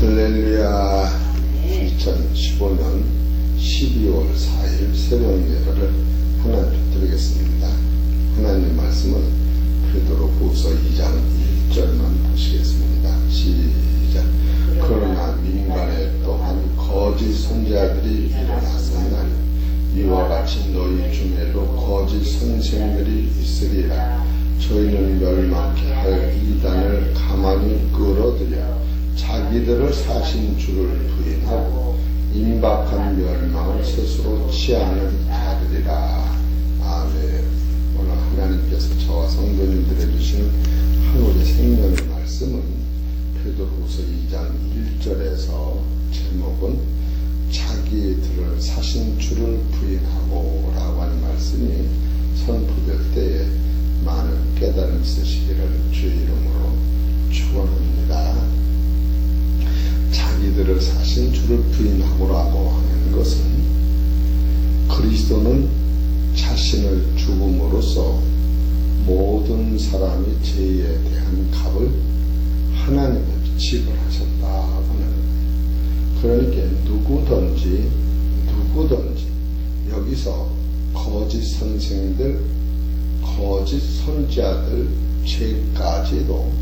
할렐루야. 2015년 12월 4일 새벽 예배를 하나님 드리겠습니다. 하나님 말씀은 베드로후서 2장 1절만 보시겠습니다. 시작. 그러나 민간에 또한 거짓 선지자들이 일어났으나 이와 같이 너희 중에도 거짓 선생들이 있으리라. 저희는 멸망케 할 이단을 가만히 끌어들여 자기들을 사신 주를 부인하고 임박한 멸망을 스스로 취하는 자들이라. 아멘. 오늘 하나님께서 저와 성도님들에게 주시는 하늘의 생명의 말씀은 베드로후서 2장 1절에서 제목은 자기들을 사신 주를 부인하고 라고 하는 말씀이 선포될 때에 많은 깨달음 있으시기를 주의 이름으로 축원합니다. 자기들을 사신 주를 부인하고라고 하는 것은 그리스도는 자신을 죽음으로써 모든 사람이 죄에 대한 값을 하나님께 지불하셨다고는, 그러니까 누구든지 여기서 거짓 선생들, 거짓 선지자들 죄까지도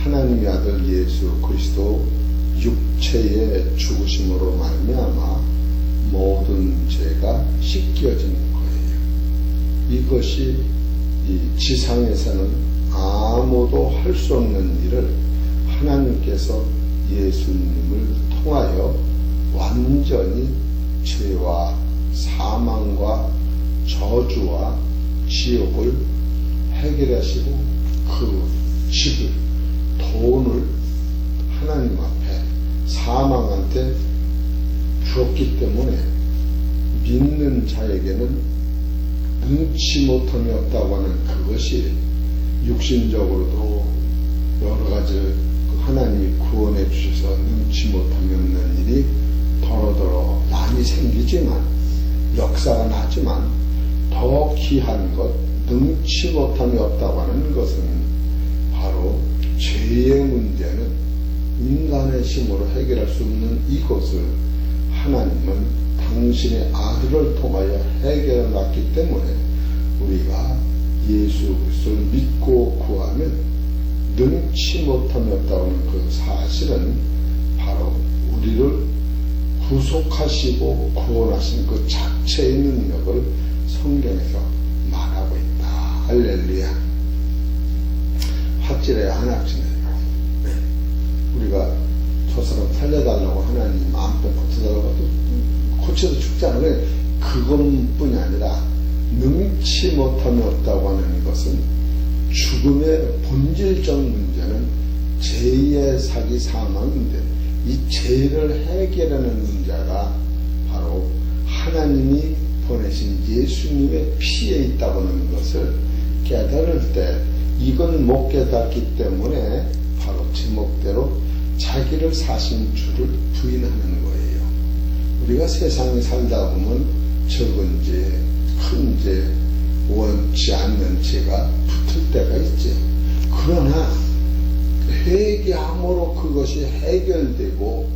하나님의 아들 예수 그리스도 육체의 죽으심으로 말미암아 모든 죄가 씻겨진 거예요. 이것이 이 지상에서는 아무도 할 수 없는 일을 하나님께서 예수님을 통하여 완전히 죄와 사망과 저주와 지옥을 해결하시고 그 집을, 돈을 하나님 앞에 사망한테 주었기 때문에 믿는 자에게는 능치 못함이 없다고 하는 그것이 육신적으로도 여러가지 하나님이 구원해 주셔서 능치 못함이 없는 일이 더러더러 많이 생기지만, 역사가 나지만 더 귀한 것, 능치 못함이 없다고 하는 것은 바로 죄의 문제는 인간의 힘으로 해결할 수 없는 이것을 하나님은 당신의 아들을 통하여 해결해 놨기 때문에 우리가 예수 그리스도를 믿고 구하면 능치 못함이 없다고 하는 그 사실은 바로 우리를 구속하시고 구원하신 그 자체의 능력을 성경에서 말하고 있다. 할렐루야. 팥질에 안악지네. 우리가 저 사람 살려달라고 하나님 마음껏 고쳐달라고 해도 고쳐도 죽지 않으면 그것뿐이 아니라 능치 못함이 없다고 하는 것은 죽음의 본질적 문제는 죄의 사기 사망인데, 이 죄를 해결하는 문제가 바로 하나님이 보내신 예수님의 피에 있다고 하는 것을 깨달을 때, 이건 못 깨닫기 때문에 바로 제목대로 자기를 사신 주를 부인하는 거예요. 우리가 세상에 살다 보면 적은 죄, 큰 죄, 원치 않는 죄가 붙을 때가 있지. 그러나 회개함으로 그것이 해결되고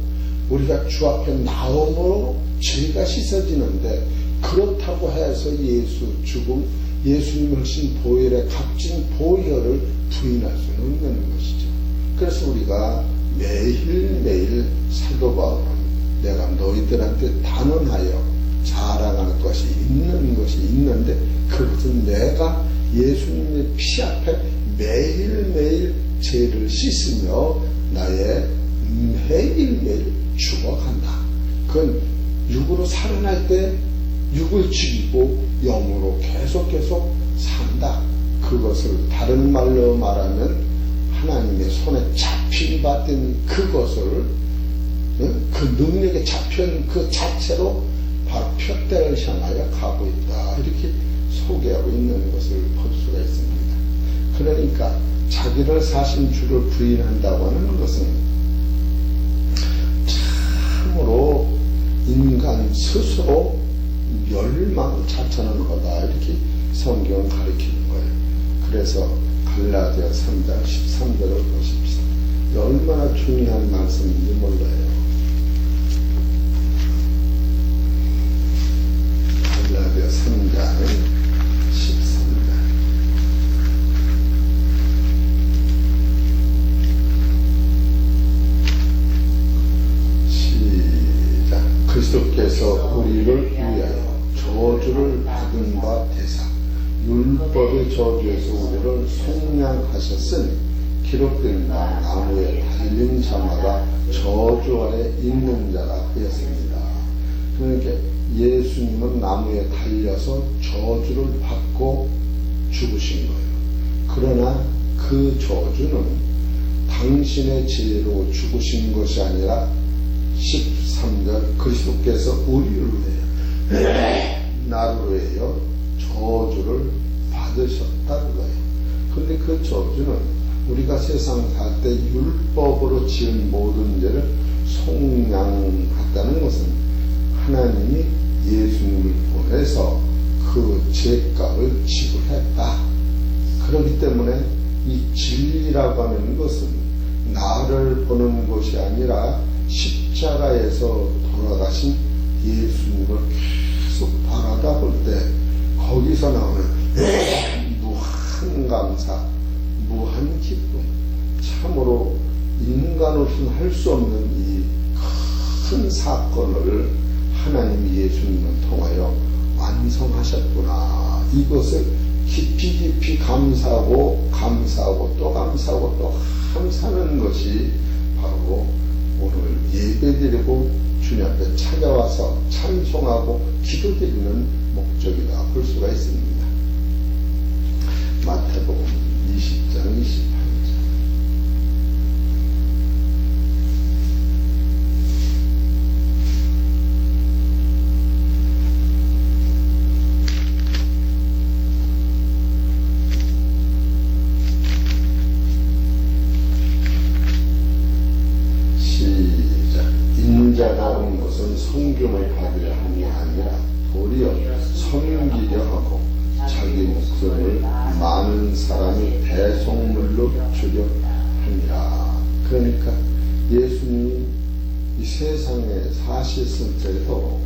우리가 주 앞에 나옴으로 죄가 씻어지는데, 그렇다고 해서 예수 죽음, 예수님을 하신 보혈의 값진 보혈을 부인할 수는 없는 것이죠. 그래서 우리가 매일매일 사도 바울은 내가 너희들한테 단언하여 자랑할 것이 있는데 그것은 내가 예수님의 피 앞에 매일매일 죄를 씻으며 나의 매일매일 죽어간다. 그건 육으로 살아날 때 육을 죽이고 영으로 계속 산다. 그것을 다른 말로 말하면 하나님의 손에 잡힌 받은 그것을, 그 능력에 잡힌 그 자체로 바로 표대를 향하여 가고 있다. 이렇게 소개하고 있는 것을 볼 수가 있습니다. 그러니까 자기를 사신 주를 부인한다고 하는 것은 참으로 인간 스스로 멸망 자처하는 거다. 이렇게 성경은 가르치는 거예요. 그래서 갈라디아 3장 13절을 보십시오. 얼마나 중요한 말씀인지 그래서 우리를 위하여 저주를 받은 바 되사 율법의 저주에서 우리를 속량하셨으니 기록된 바 나무에 달린 자마다 저주 아래 있는 자라 하였습니다. 그러니까 예수님은 나무에 달려서 저주를 받고 죽으신 거예요. 그러나 그 저주는 당신의 죄로 죽으신 것이 아니라 13절 그리스도께서 우리를 위하여 나를 위하여 저주를 받으셨다는 거예요. 그런데 그 저주는 우리가 세상 살 때 율법으로 지은 모든 죄를 속량했다는 것은 하나님이 예수님을 보내서 그 죄값을 지불했다. 그렇기 때문에 이 진리라고 하는 것은 나를 보는 것이 아니라 십자가에서 돌아가신 예수님을 계속 바라다 볼 때 거기서 나오는 무한 감사, 무한 기쁨, 참으로 인간으로서는 할 수 없는 이 큰 사건을 하나님이 예수님을 통하여 완성하셨구나. 이것을 깊이 감사하고 또 감사하고 또 감사하는 것이 바로 오늘 예배드리고 주님 앞에 찾아와서 찬송하고 기도드리는 목적이다 볼 수가 있습니다. 마태복음 20장 28절 인자라는 것은 섬김을 받으려 함이 아니라 도리어 섬기려 하고 자기 목숨을 많은 사람이 대속물로 주려 함이라. 그러니까 예수님이 이 세상에 사셨을 때도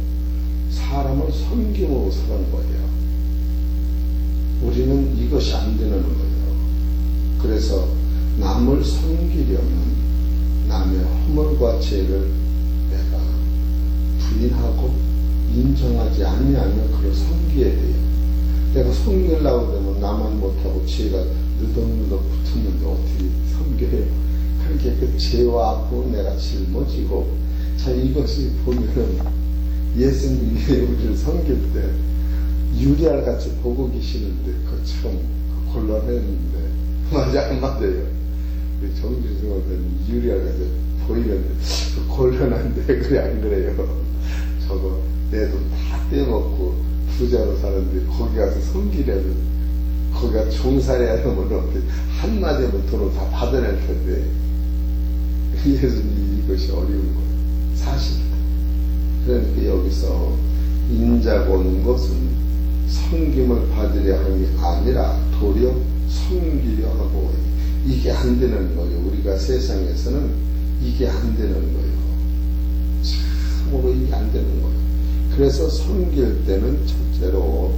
사람을 섬김으로 사는 거예요. 우리는 이것이 안 되는 거예요. 그래서 남을 섬기려면 남의 허물과 죄를 내가 부인하고 인정하지 아니하면 그걸 섬겨야 돼요. 내가 섬기려고 그러면 나만 못하고 죄가 느덕느덕 붙었는데 어떻게 섬겨요? 그렇게 그 죄와하고 내가 짊어지고 자 이것이 보면은 예수님이 우리를 섬길 때 유리알 같이 보고 계시는데 그 참 곤란했는데 맞아 안 맞아요? 정규성은 유리알 같이 보이는데 곤란한데 그래 안 그래요? 저거 내 돈 다 떼먹고 부자로 사는데 거기 가서 섬기려면 거기가 종살이야 하면 어떻게 한마디면 돈을 다 받아낼 텐데 예수님 이것이 어려운 거예요. 사실이다. 그러니까 여기서 인자가 오는 것은 섬김을 받으려 함이 아니라 도리어 섬기려 하고 이게 안 되는 거예요. 우리가 세상에서는 이게 안 되는 거예요. 참으로 이게 안 되는 거예요. 그래서 섬길 때는 첫째로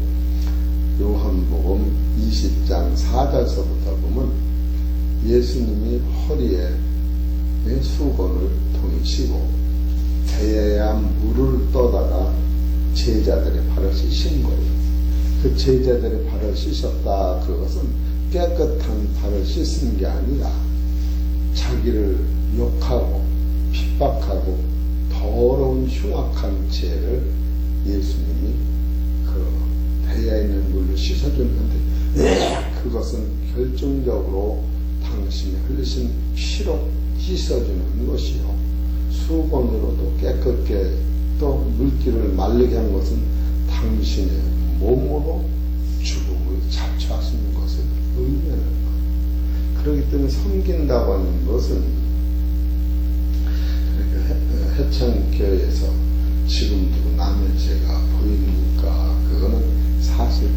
요한복음 20장 4절서부터 보면 예수님이 허리에 수건을 통이시고 배에야 물을 떠다가 제자들의 발을 씻은 거예요. 그 제자들의 발을 씻었다. 그것은 깨끗한 발을 씻은 게 아니라 자기를 욕하고 핍박하고 더러운 흉악한 죄를 예수님이 그 배에 있는 물로 씻어주는데 그것은 결정적으로 당신이 흘리신 피로 씻어주는 것이요. 수건으로도 깨끗게 또 물기를 마르게 한 것은 당신의 몸으로 죽음을 자초하시는 것을 의미하는 것. 그렇기 때문에 섬긴다고 하는 것은 해창교회에서 지금도 남의 죄가 보이니까 그거는 사실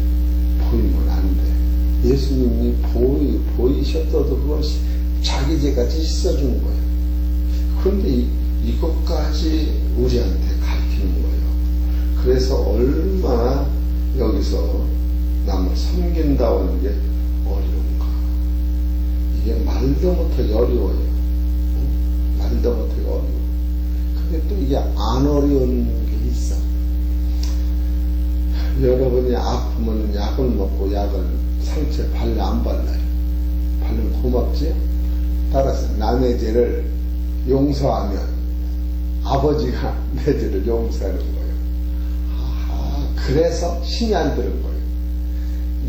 보이면 안 돼. 예수님이 보이셨어도 그건 자기 죄까지 씻어주는 거예요. 그런데 이것까지 우리한테 가르치는 거예요. 그래서 얼마나 여기서 남을 섬긴다는 게 어려운가. 이게 말도 못하게 어려워요. 말도 못하게 어려워. 근데 또 이게 안 어려운 게 있어. 여러분이 아프면 약을 먹고 약을 상처에 발라 안 발라요? 발르면 고맙지요? 따라서 남의 죄를 용서하면 아버지가 내 죄를 용서하는 거예요. 그래서 신이 안 드는 거예요.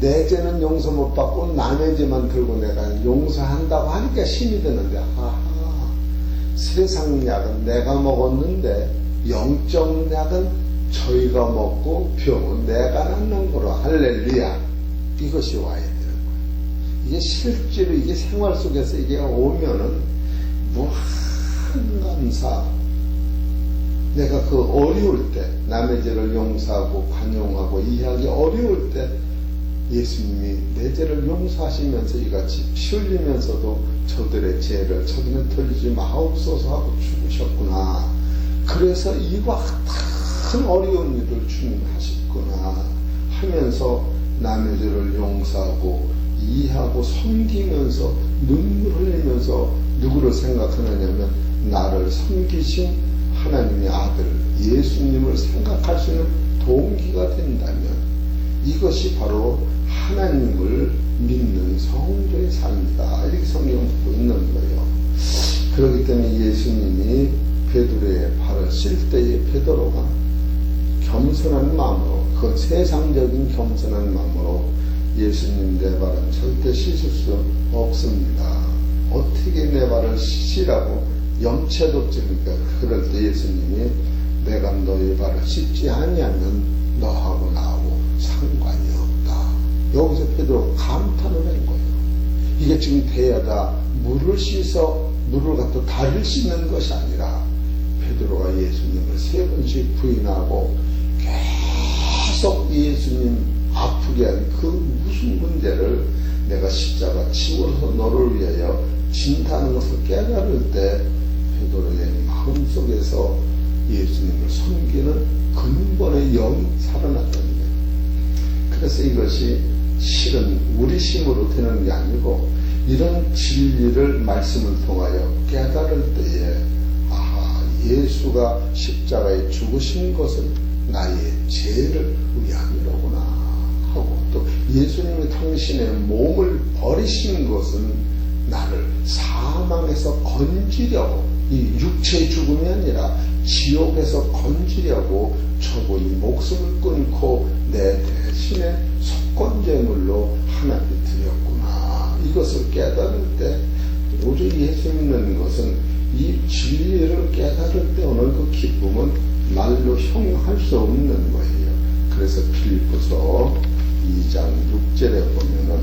내 죄는 용서 못 받고 남의 죄만 들고 내가 용서한다고 하니까 신이 드는데, 세상 약은 내가 먹었는데 영적 약은 저희가 먹고 병은 내가 낫는 거로 할렐루야. 이것이 와야 되는 거예요. 이게 실제로 이게 생활 속에서 이게 오면은 무한 감사. 내가 그 어려울 때 남의 죄를 용서하고 관용하고 이해하기 어려울 때 예수님이 내 죄를 용서하시면서 이같이 피 흘리면서도 저들의 죄를 저들은 돌리지 마옵소서 하고 죽으셨구나. 그래서 이와 같은 어려운 일을 주님 하셨구나 하면서 남의 죄를 용서하고 이해하고 섬기면서 눈물 흘리면서 누구를 생각하느냐면 나를 섬기신 하나님의 아들 예수님을 생각할 수 있는 동기가 된다면 이것이 바로 하나님을 믿는 성도의 삶이다. 이렇게 성경은 보고 있는 거예요. 그렇기 때문에 예수님이 베드로의 발을 씻을 때에 베드로가 겸손한 마음으로 그 세상적인 겸손한 마음으로 예수님 내 발은 절대 씻을 수 없습니다. 어떻게 내 발을 씻으라고 염치도 없으니까 그럴 때 예수님이 내가 너의 발을 씻지 아니하면 너하고 나하고 상관이 없다. 여기서 베드로가 감탄을 한 거예요. 이게 지금 대야다 물을 씻어 물을 갖다 다리를 씻는 것이 아니라 베드로가 예수님을 3번씩 부인하고 계속 예수님 아프게 한 그 무슨 문제를 내가 십자가 치워서 너를 위하여 진다는 것을 깨달을 때 베드로의 마음속에서 예수님을 섬기는 근본의 영이 살아났다는 거예요. 그래서 이것이 실은 우리 힘으로 되는 게 아니고 이런 진리를 말씀을 통하여 깨달을 때에 예수가 십자가에 죽으신 것은 나의 죄를 위함이로구나 하고 또 예수님이 당신의 몸을 버리신 것은 나를 사망에서 건지려고 이 육체의 죽음이 아니라 지옥에서 건지려고 저분이 목숨을 끊고 내 대신에 속건제물로 하나님께 드렸구나. 이것을 깨달을 때 우리 예수 믿는 것은 이 진리를 깨달을 때 오는 그 기쁨은 말로 형용할 수 없는 거예요. 그래서 빌립보서 2장 6절에 보면은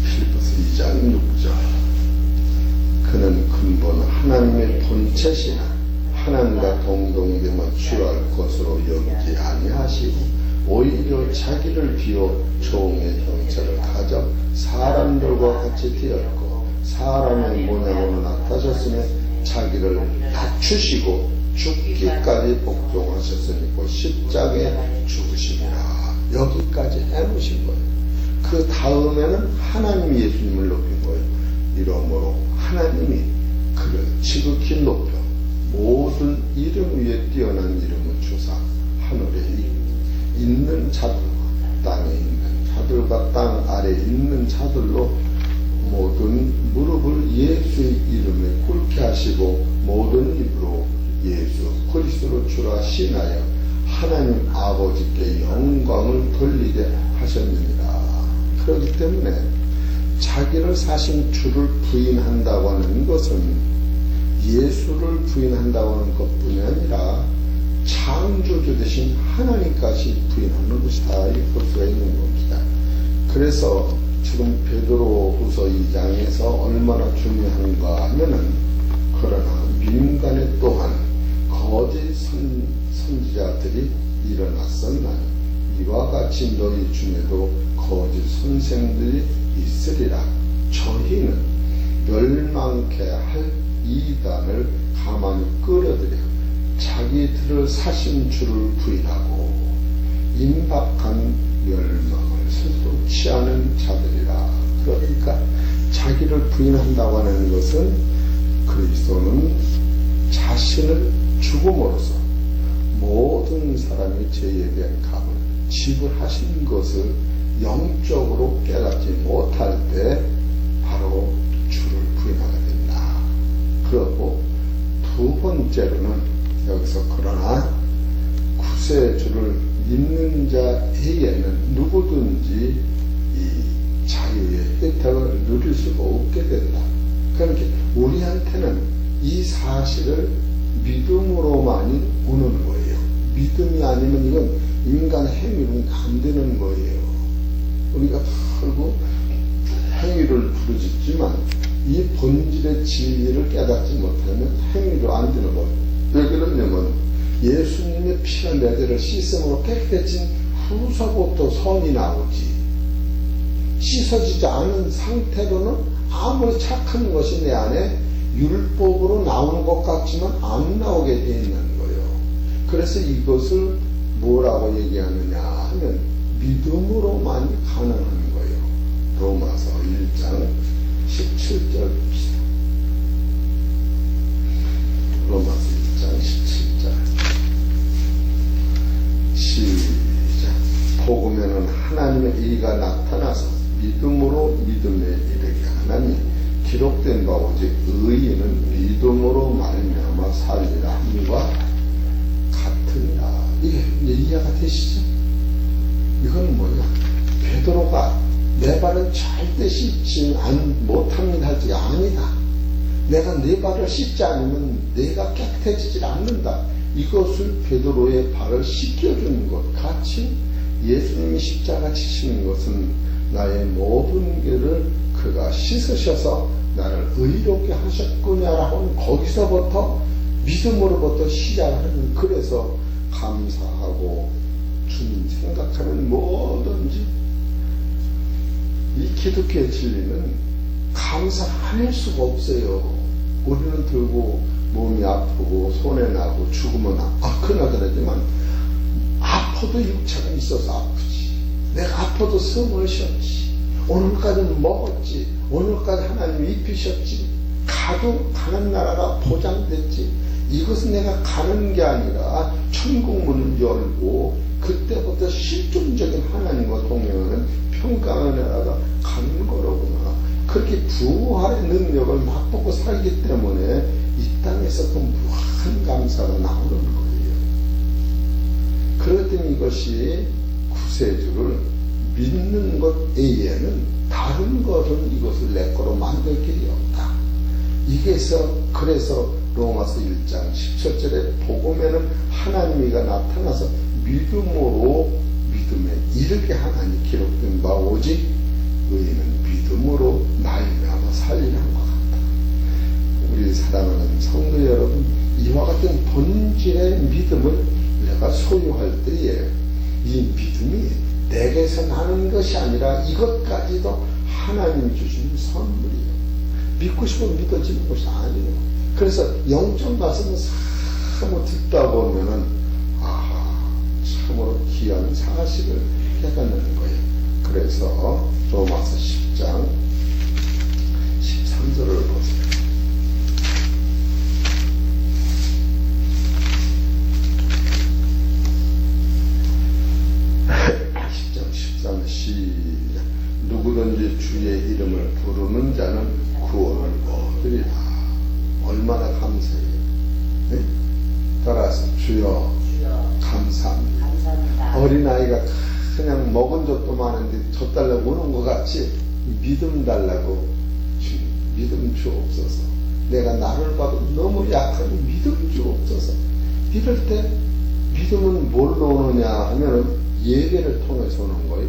빌립보서 2장 6절 그는 근본 하나님의 본체시나 하나님과 동등됨을 취할 것으로 여기지 아니하시고 오히려 자기를 비워 종의 형체를 가져 사람들과 같이 되었고 사람의 모양으로 나타나셨으며 자기를 낮추시고 죽기까지 복종하셨으니 십자가에 죽으시리라. 여기까지 해놓으신 거예요. 그 다음에는 하나님이 예수님을 높인 거예요. 이러므로 하나님이 그를 지극히 높여 모든 이름 위에 뛰어난 이름을 주사 하늘에 있는 자들과 땅에 있는 자들과 땅 아래에 있는 자들로 모든 무릎을 예수의 이름에 꿇게 하시고 모든 입으로 예수 그리스도로 주라 신하여 하나님 아버지께 영광을 돌리게 하셨느니라. 그렇기 때문에 자기를 사신 주를 부인한다고 하는 것은 예수를 부인한다고 하는 것뿐이 아니라 창조주 되신 하나님까지 부인하는 것이다. 이렇게 볼 수가 있는 겁니다. 그래서 지금 베드로후서 2장에서 얼마나 중요한가 하면은 그러나 민간에 또한 거짓 선지자들이 일어났었나니 이와 같이 너희 중에도 거짓 선생들이 있으리라. 저희는 멸망케 할 이단을 가만히 끌어들여 자기들을 사신 주를 부인하고 임박한 멸망을 스스로 취하는 자들이라. 그러니까 자기를 부인한다고 하는 것은 그리스도는 자신을 죽음으로써 모든 사람이 죄에 대한 값을 지불하신 것을 영적으로 깨닫지 못할 때 바로 주를 부인하게 된다. 그리고 두 번째로는 여기서 그러나 구세주를 믿는 자에게는 누구든지 이 자유의 혜택을 누릴 수가 없게 된다. 그러니까 우리한테는 이 사실을 믿음으로만이 오는 거예요. 믿음이 아니면 이건 인간 행위는 안 되는 거예요. 우리가 결국 행위를 부르짖지만 이 본질의 진리를 깨닫지 못하면 행위로 안 되는 거예요. 왜 그러냐면 예수님의 피가 내 죄를 씻음으로 깨끗해진 후서부터 선이 나오지. 씻어지지 않은 상태로는 아무리 착한 것이 내 안에 율법으로 나오는 것 같지만 안 나오게 되어 있는 거예요. 그래서 이것을 뭐라고 얘기하느냐 하면 믿음으로만 가능한 거예요. 로마서 1장 17절 봅시다. 로마서 1장 17절 시작. 복음에는 하나님의 의가 나타나서 믿음으로 믿음에 이르게 하나니 기록된 바 오직 의인은 믿음으로 말미암아 살리라 함과 같으니라. 이게 이해가 되시죠? 이건 뭐야? 베드로가 내 발은 절대 씻지 못합니다 할지 아니다. 내가 내 발을 씻지 않으면 내가 깨끗해지질 않는다. 이것을 베드로의 발을 씻겨주는 것 같이 예수님이 십자가 지시는 것은 나의 모든 죄를 그가 씻으셔서 나를 의롭게 하셨구냐라고 거기서부터 믿음으로부터 시작하는. 그래서 감사하고 주님 생각하는 뭐든지 이 기독교의 진리는 감사 안 할 수가 없어요. 우리는 들고 몸이 아프고 손에 나고 죽으면 그나 그러지만 아파도 육체가 있어서 아프지. 내가 아파도 숨을 쉬었지. 오늘까지는 먹었지. 오늘까지 하나님이 입히셨지. 가도 가는 나라가 보장됐지. 이것은 내가 가는 게 아니라 천국 문을 열고 그때부터 실존적인 하나님과 동행하는 평강의 나라가 가는 거로구나. 그렇게 부활의 능력을 맛보고 살기 때문에 이 땅에서도 무한 감사가 나오는 거예요. 그렇더니 이것이 구세주를 믿는 것 외에는 다른 것은 이것을 내 거로 만들 길이 없다. 그래서 로마서 1장 17절에 복음에는 하나님이가 나타나서 믿음으로 믿음에 이르게 하나니 기록된 바 오직 의인은 믿음으로 말미암아 살리는 것 같다. 우리 사랑하는 성도 여러분, 이와 같은 본질의 믿음을 내가 소유할 때에 이 믿음이 내게서 나는 것이 아니라 이것까지도 하나님이 주시는 선물이에요. 믿고 싶으면 믿어지는 것이 아니에요. 그래서 영적 말씀을 사모 듣다 보면은 참으로 귀한 사실을 깨닫는 거예요. 그래서 로마서 10장 13절을 보세요. 10장 13절 시작. 누구든지 주의 이름을 부르는 자는 구원을 얻으리라. 얼마나 감사해요. 네? 따라서 주여 감사합니다. 어린아이가 그냥 먹은 젖도 많은데 젖 달라고 오는 것 같이 믿음 달라고 주님 믿음 주옵소서. 내가 나를 봐도 너무 약하니 믿음 주옵소서. 이럴 때 믿음은 뭘로 오느냐 하면은 예배를 통해서 오는 거예요.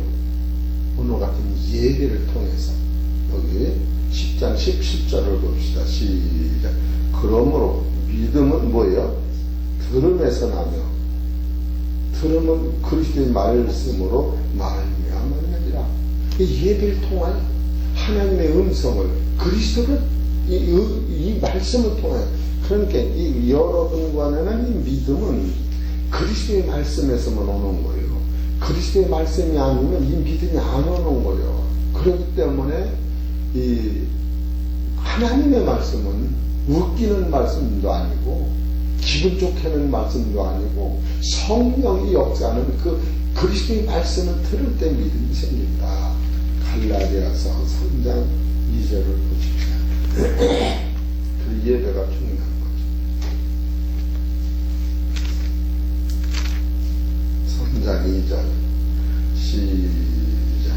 오늘 같은 예배를 통해서. 여기 10장 17절을 봅시다. 시작. 그러므로 믿음은 뭐예요? 들음에서 나며 들음은 그리스도의 말씀으로 말미암았느니라. 이 예배를 통하여 하나님의 음성을 그리스도를 이 말씀을 통하여, 그러니까 이 여러분과는 이 믿음은 그리스도의 말씀에서만 오는 거예요. 그리스도의 말씀이 아니면 이 믿음이 안 오는 거예요. 그렇기 때문에 이 하나님의 말씀은 웃기는 말씀도 아니고 기분 좋게 하는 말씀도 아니고 성령이 역사하는 그 그리스도의 말씀을 들을 때 믿음이 생긴다. 갈라디아서 3장 2절을 보십시오. 그 예배가 중요한 거죠. 3장 2절 시작.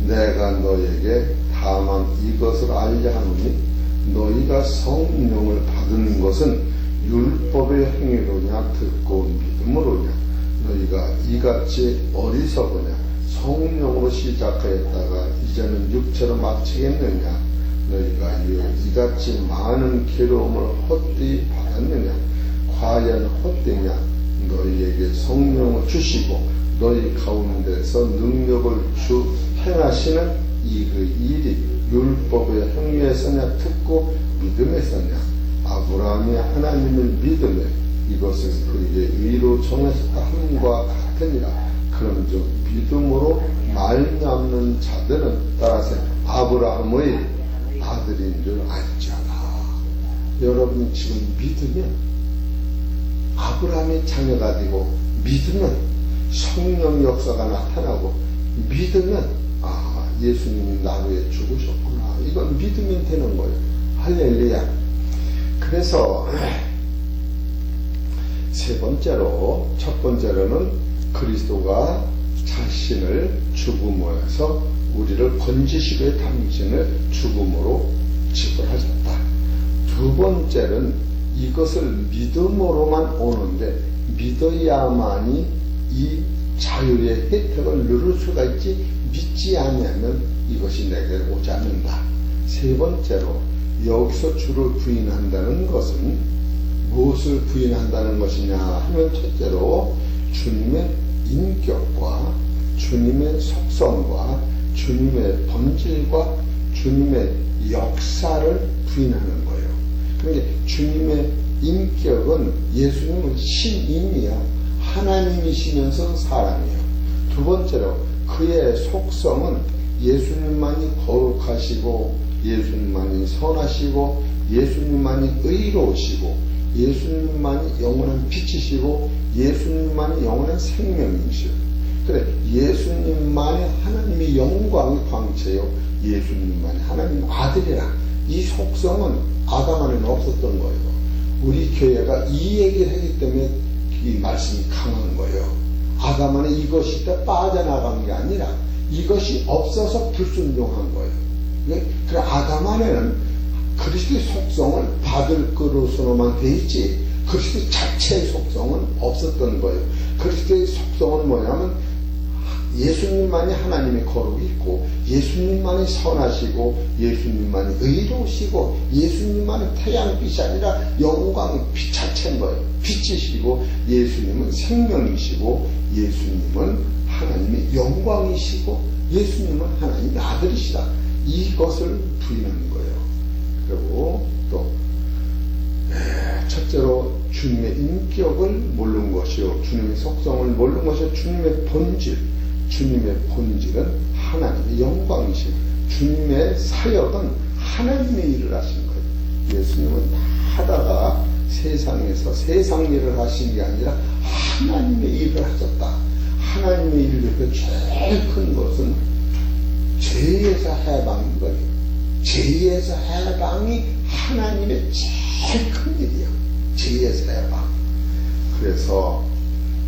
내가 너에게 다만 이것을 알려 하노니 너희가 성령을 받은 것은 율법의 행위로냐 듣고 믿음으로냐. 너희가 이같이 어리석으냐. 성령으로 시작하였다가 이제는 육체로 마치겠느냐. 너희가 이같이 많은 괴로움을 헛되이 받았느냐. 과연 헛되냐. 너희에게 성령을 주시고 너희 가운데서 능력을 행하시는 그 일이 율법의 행위에서냐 듣고 믿음에서냐. 아브라함이 하나님을 믿으며 이것은 그에게 의로 정하셨다 함과 같으니라. 그런즉 믿음으로 말미암는 자들은 따라서 아브라함의 아들인 줄 알잖아. 여러분 지금 믿으면 아브라함의 자녀가 되고 믿으면 성령 역사가 나타나고 믿으면 예수님이 나를 위해 죽으셨구나. 이건 믿으면 되는 거예요. 할렐루야. 그래서 세 번째로, 첫 번째로는 그리스도가 자신을 죽음에서 우리를 건지시고 당신을 죽음으로 지불하셨다. 두 번째는 이것을 믿음으로만 오는데 믿어야만이 이 자유의 혜택을 누릴 수가 있지 믿지 않으면 이것이 내게 오지 않는다. 세 번째로 여기서 주를 부인한다는 것은 무엇을 부인한다는 것이냐 하면 첫째로 주님의 인격과 주님의 속성과 주님의 본질과 주님의 역사를 부인하는 거예요. 그러니까 주님의 인격은 예수님은 신인이야. 하나님이시면서 사람이에요. 두 번째로 그의 속성은 예수님만이 거룩하시고 예수님만이 선하시고 예수님만이 의로우시고 예수님만이 영원한 빛이시고 예수님만이 영원한 생명이시오. 그래, 예수님만이 하나님의 영광의 광채요 예수님만이 하나님 아들이라. 이 속성은 아담 안에는 없었던 거예요. 우리 교회가 이 얘기를 하기 때문에 이 말씀이 강한 거예요. 아담 안에 이것이 빠져나간 게 아니라 이것이 없어서 불순종한 거예요. 그래, 아담 안에는 그리스도의 속성을 받을 것으로만 돼 있지 그리스도 자체의 속성은 없었던 거예요. 그리스도의 속성은 뭐냐면 예수님만이 하나님의 거룩이 있고 예수님만이 선하시고 예수님만이 의로우시고 예수님만이 태양빛이 아니라 영광의 빛 자체인 거예요. 빛이시고 예수님은 생명이시고 예수님은 하나님의 영광이시고 예수님은 하나님의 아들이시다. 이것을 부인하는 거예요. 그리고 또 첫째로 주님의 인격을 모르는 것이요 주님의 속성을 모르는 것이요 주님의 본질. 주님의 본질은 하나님의 영광이시고 주님의 사역은 하나님의 일을 하신 거예요. 예수님은 다 하다가 세상에서 세상 일을 하신 게 아니라 하나님의 일을 하셨다. 하나님의 일 중에 제일 큰 것은 죄에서 해방인 거예요. 죄에서 해방이 하나님의 제일 큰 일이에요. 죄에서 해방. 그래서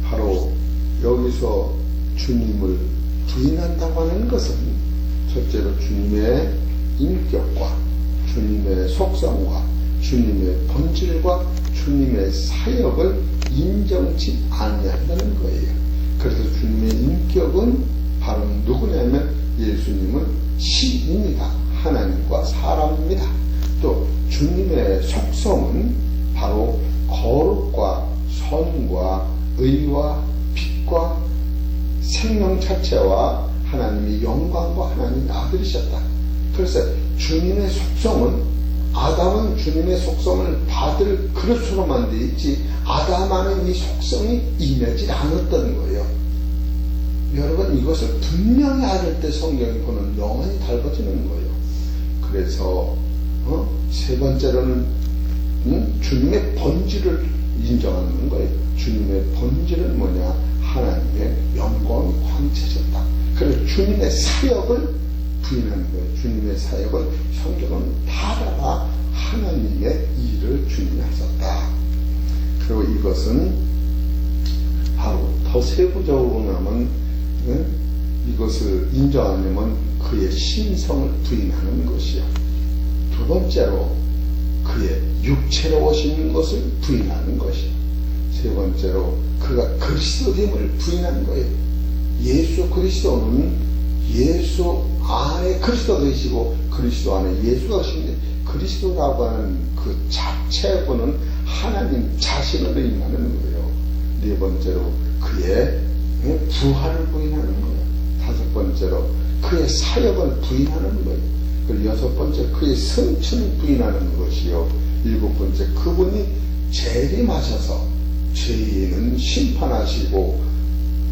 바로 여기서 주님을 부인한다고 하는 것은 첫째로 주님의 인격과 주님의 속성과 주님의 본질과 주님의 사역을 인정치 아니한다는 거예요. 그래서 주님의 인격은 바로 누구냐면 예수님은 신입니다. 하나님과 사람입니다. 또 주님의 속성은 바로 거룩과 선과 의와 빛과 생명 자체와 하나님의 영광과 하나님의 아들이셨다. 그래서 주님의 속성은 아담은 주님의 속성을 받을 그릇으로만 돼 있지 아담 안에 이 속성이 임하지 않았던 거예요. 여러분 이것을 분명히 알을 때 성경이 보는 영원히 달라지는 거예요. 그래서 세 번째로는 주님의 본질을 인정하는 거예요. 주님의 본질은 뭐냐? 하나님의 영광이 광채졌다. 그래서 주님의 사역을 부인하는 거예요. 주님의 사역은 성경은 다 하나님의 일을 주님이 하셨다. 그리고 이것은 바로 더 세부적으로 나면 이것을 인정하려면 그의 신성을 부인하는 것이요. 두 번째로 그의 육체로 오신 것을 부인하는 것이요. 세 번째로 그가 그리스도됨을 부인하는 거예요. 예수 그리스도는 예수 안에 그리스도 되시고 그리스도 안에 예수가 계신데 그리스도라고 하는 그 자체하고는 하나님 자신을 의미하는 거예요. 네 번째로 그의 부활을 부인하는 거예요. 다섯 번째로 그의 사역을 부인하는 거예요. 그리고 여섯 번째 그의 성천을 부인하는 것이요. 일곱 번째 그분이 재림하셔서 죄인은 심판하시고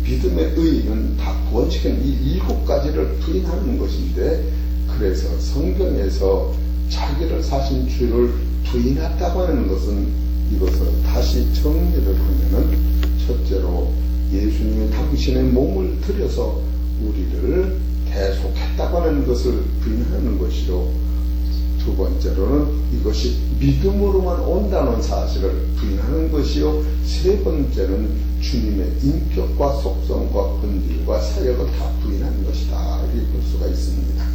믿음의 의인은 다 구원시키는 이 일곱 가지를 부인하는 것인데, 그래서 성경에서 자기를 사신 주를 부인했다고 하는 것은 이것을 다시 정리를 하면은 첫째로 예수님이 당신의 몸을 들여서 우리를 대속했다고 하는 것을 부인하는 것이요. 두 번째로는 이것이 믿음으로만 온다는 사실을 부인하는 것이요. 세 번째는 주님의 인격과 속성과 본질과 사역을 다 부인하는 것이다. 이렇게 볼 수가 있습니다.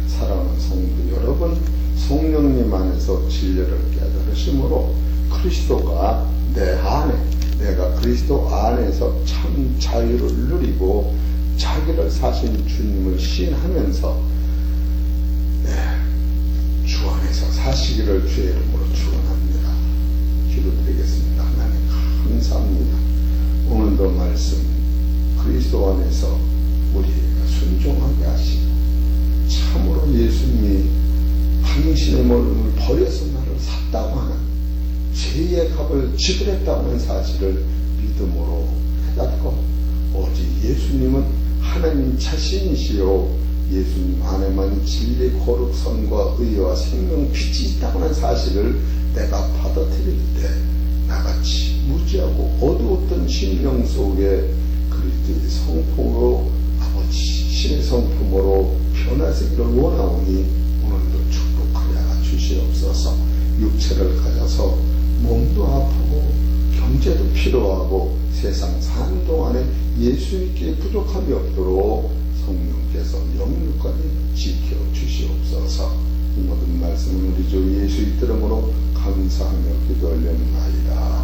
사랑하는 성도 여러분, 성령님 안에서 진리를 깨달으심으로 그리스도가 내 안에, 내가 그리스도 안에서 참 자유를 누리고 자기를 사신 주님을 시인하면서 주 안에서 사시기를 주의 이름으로 축원합니다. 기도드리겠습니다. 하나님 감사합니다. 오늘도 말씀 그리스도 안에서 우리가 순종하게 하시고 참으로 예수님이 당신의 몸을 버려서 나를 샀다고 하는 죄의 값을 지불했다고 하는 사실을 믿음으로 깨닫고 오직 예수님은 하나님 자신이시요 예수님 안에만 진리, 거룩선과 의와 생명, 빛이 있다고 하는 사실을 내가 받아들일 때 나같이 무지하고 어두웠던 심령 속에 그리스도의 성품으로 아버지 신의 성품으로 변화되기를 원하오니 오늘도 축복하여 주시옵소서. 육체를 가져서 몸도 아프고 경제도 필요하고 세상 사는 동안에 예수님께 부족함이 없도록 성령께서 영육까지 지켜주시옵소서. 이 모든 말씀은 우리 주 예수 이름으로 감사하며 기도하려나이다.